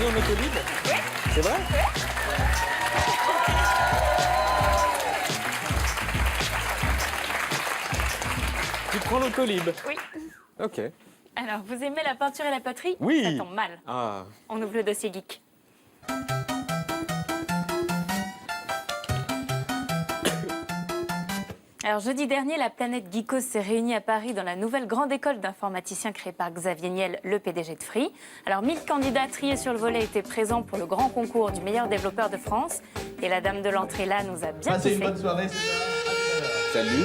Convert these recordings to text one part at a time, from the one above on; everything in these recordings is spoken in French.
en autolib? Oui. C'est vrai? Oui. Tu prends l'autolib? Oui. Ok. Alors, vous aimez la peinture et la poterie? Oui. Ça tombe mal. Ah. On ouvre le dossier geek. Alors, jeudi dernier, la planète Geekos s'est réunie à Paris dans la nouvelle grande école d'informaticiens créée par Xavier Niel, le PDG de Free. Alors, 1000 candidats triés sur le volet étaient présents pour le grand concours du meilleur développeur de France. Et la dame de l'entrée là nous a bien Passez kiffé. une bonne soirée. Salut.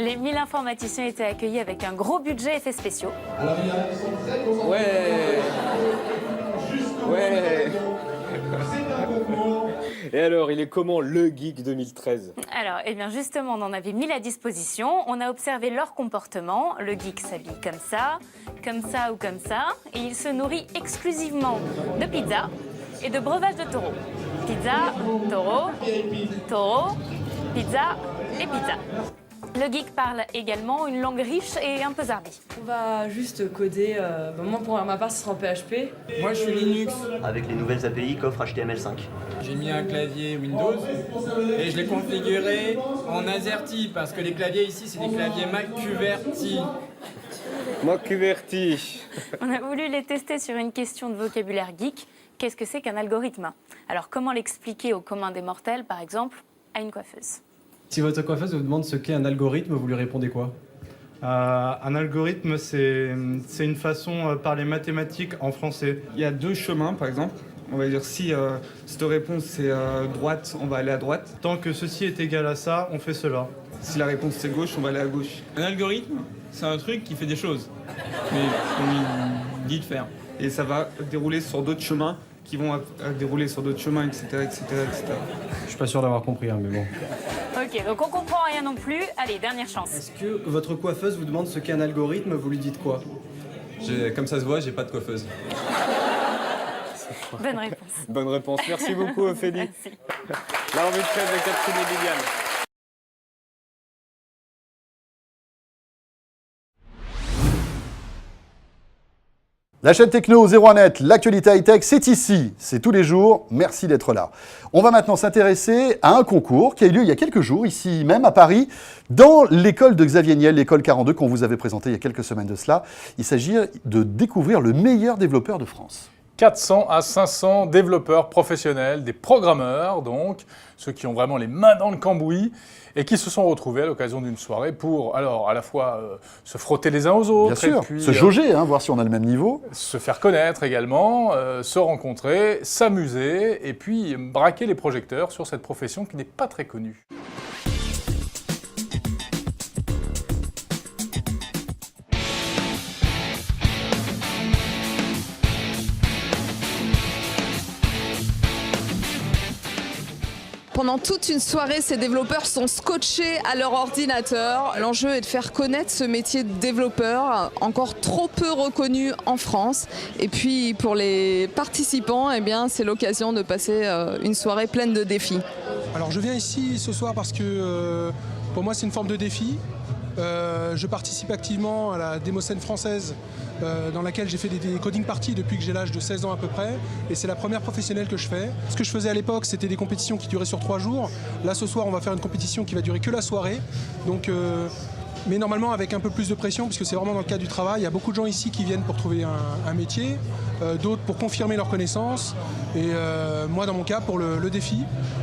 Les 1000 informaticiens étaient accueillis avec un gros budget effets spéciaux. Alors il y a qui sont très concentrés. Ouais. Ouais. C'est un concours. Et alors, il est comment le Geek 2013? Alors, eh bien justement, on en avait mis à disposition. On a observé leur comportement. Le geek s'habille comme ça ou comme ça. Et il se nourrit exclusivement de pizza et de breuvage de taureau. Pizza, taureau, taureau, pizza et pizza. Le geek parle également une langue riche et un peu zarbie. On va juste coder, moi pour ma part ce sera en PHP. Moi je suis Linux, avec les nouvelles API qu'offre HTML5. j'ai mis un clavier Windows et je l'ai configuré en AZERTY parce que les claviers ici c'est des claviers Mac QWERTY. Moi, QWERTY. On a voulu les tester sur une question de vocabulaire geek. Qu'est-ce que c'est qu'un algorithme? Alors comment l'expliquer au commun des mortels, par exemple, à une coiffeuse? Si votre coiffeuse vous demande ce qu'est un algorithme, vous lui répondez quoi? Un algorithme, c'est une façon par les mathématiques en français. Il y a deux chemins, par exemple. On va dire si cette réponse c'est droite, on va aller à droite. Tant que ceci est égal à ça, on fait cela. Si la réponse c'est gauche, on va aller à gauche. Un algorithme, c'est un truc qui fait des choses, mais qu'on lui dit de faire. Et ça va dérouler sur d'autres chemins, qui vont dérouler sur d'autres chemins, etc., etc., etc. Je suis pas sûr d'avoir compris, hein, mais bon. Ok, donc on comprend rien non plus. Allez, dernière chance. Est-ce que votre coiffeuse vous demande ce qu'est un algorithme, vous lui dites quoi? Comme ça se voit, j'ai pas de coiffeuse. Bonne réponse. Bonne réponse. Merci beaucoup, Ophélie. Merci. La revue de presse de Catherine et Liliane. La chaîne Techno 01net, l'actualité high-tech, c'est ici, c'est tous les jours, merci d'être là. On va maintenant s'intéresser à un concours qui a eu lieu il y a quelques jours, ici même à Paris, dans l'école de Xavier Niel, l'école 42 qu'on vous avait présentée il y a quelques semaines de cela. Il s'agit de découvrir le meilleur développeur de France. 400 à 500 développeurs professionnels, des programmeurs donc, ceux qui ont vraiment les mains dans le cambouis et qui se sont retrouvés à l'occasion d'une soirée pour alors à la fois se frotter les uns aux autres, Bien sûr, et puis, se jauger, voir si on a le même niveau. se faire connaître également, se rencontrer, s'amuser et puis braquer les projecteurs sur cette profession qui n'est pas très connue. Pendant toute une soirée, ces développeurs sont scotchés à leur ordinateur. L'enjeu est de faire connaître ce métier de développeur, encore trop peu reconnu en France. Et puis pour les participants, eh bien, c'est l'occasion de passer une soirée pleine de défis. Alors je viens ici ce soir parce que pour moi c'est une forme de défi. Je participe activement à la démoscène française dans laquelle j'ai fait des coding parties depuis que j'ai l'âge de 16 ans à peu près, et c'est la première professionnelle que je fais. Ce que je faisais à l'époque, c'était des compétitions qui duraient sur 3 jours. Là ce soir on va faire une compétition qui va durer que la soirée, donc, mais normalement avec un peu plus de pression puisque c'est vraiment dans le cadre du travail. Il y a beaucoup de gens ici qui viennent pour trouver un métier, d'autres pour confirmer leurs connaissances, et moi dans mon cas pour le défi,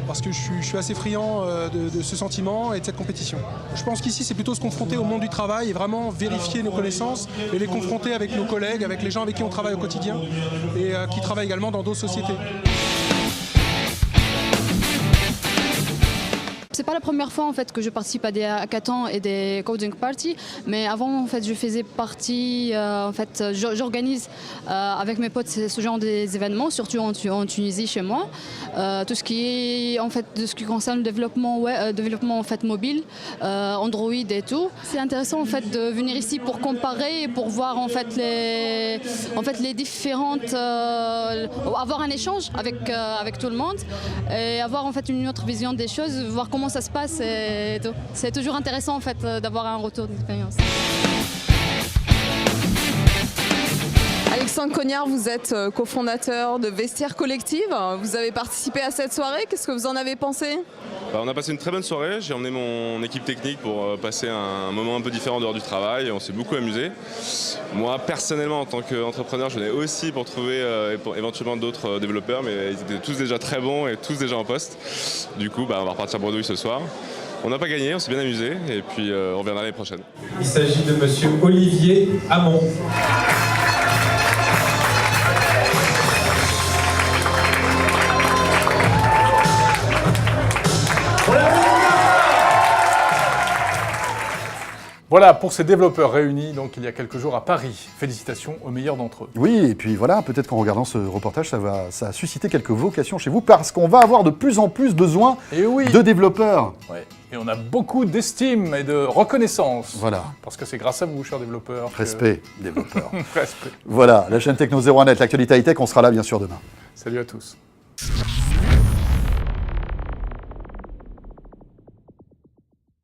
parce que je suis assez friand de ce sentiment et de cette compétition. Je pense qu'ici c'est plutôt se confronter au monde du travail et vraiment vérifier nos connaissances et les confronter avec nos collègues, avec les gens avec qui on travaille au quotidien et qui travaillent également dans d'autres sociétés. C'est pas la première fois en fait que je participe à des hackathons et des coding parties, mais avant en fait je faisais partie, en fait j'organise avec mes potes ce genre d'événements, surtout en Tunisie chez moi, tout ce qui est en fait de ce qui concerne le développement développement en fait mobile, Android et tout. C'est intéressant en fait de venir ici pour comparer et pour voir en fait les différentes, avoir un échange avec tout le monde et avoir en fait une autre vision des choses, voir comment ça se passe et tout. C'est toujours intéressant en fait d'avoir un retour d'expérience. Avec Maxence Cognard, vous êtes cofondateur de Vestiaire Collective. Vous avez participé à cette soirée. Qu'est-ce que vous en avez pensé? On a passé une très bonne soirée. J'ai emmené mon équipe technique pour passer un moment un peu différent en dehors du travail. On s'est beaucoup amusé. Moi, personnellement, en tant qu'entrepreneur, je venais aussi pour trouver éventuellement d'autres développeurs, mais ils étaient tous déjà très bons et tous déjà en poste. Du coup, on va repartir bredouille ce soir. On n'a pas gagné, on s'est bien amusé et puis on reviendra l'année prochaine. Il s'agit de monsieur Olivier Hamon. Voilà pour ces développeurs réunis donc il y a quelques jours à Paris. Félicitations aux meilleurs d'entre eux. Oui, et puis voilà, peut-être qu'en regardant ce reportage, ça a suscité quelques vocations chez vous, parce qu'on va avoir de plus en plus besoin de développeurs. Ouais. Et on a beaucoup d'estime et de reconnaissance. Voilà. Parce que c'est grâce à vous, chers développeurs. Respect, développeurs. Respect. Voilà, la chaîne Techno 01net, l'actualité high-tech, on sera là bien sûr demain. Salut à tous.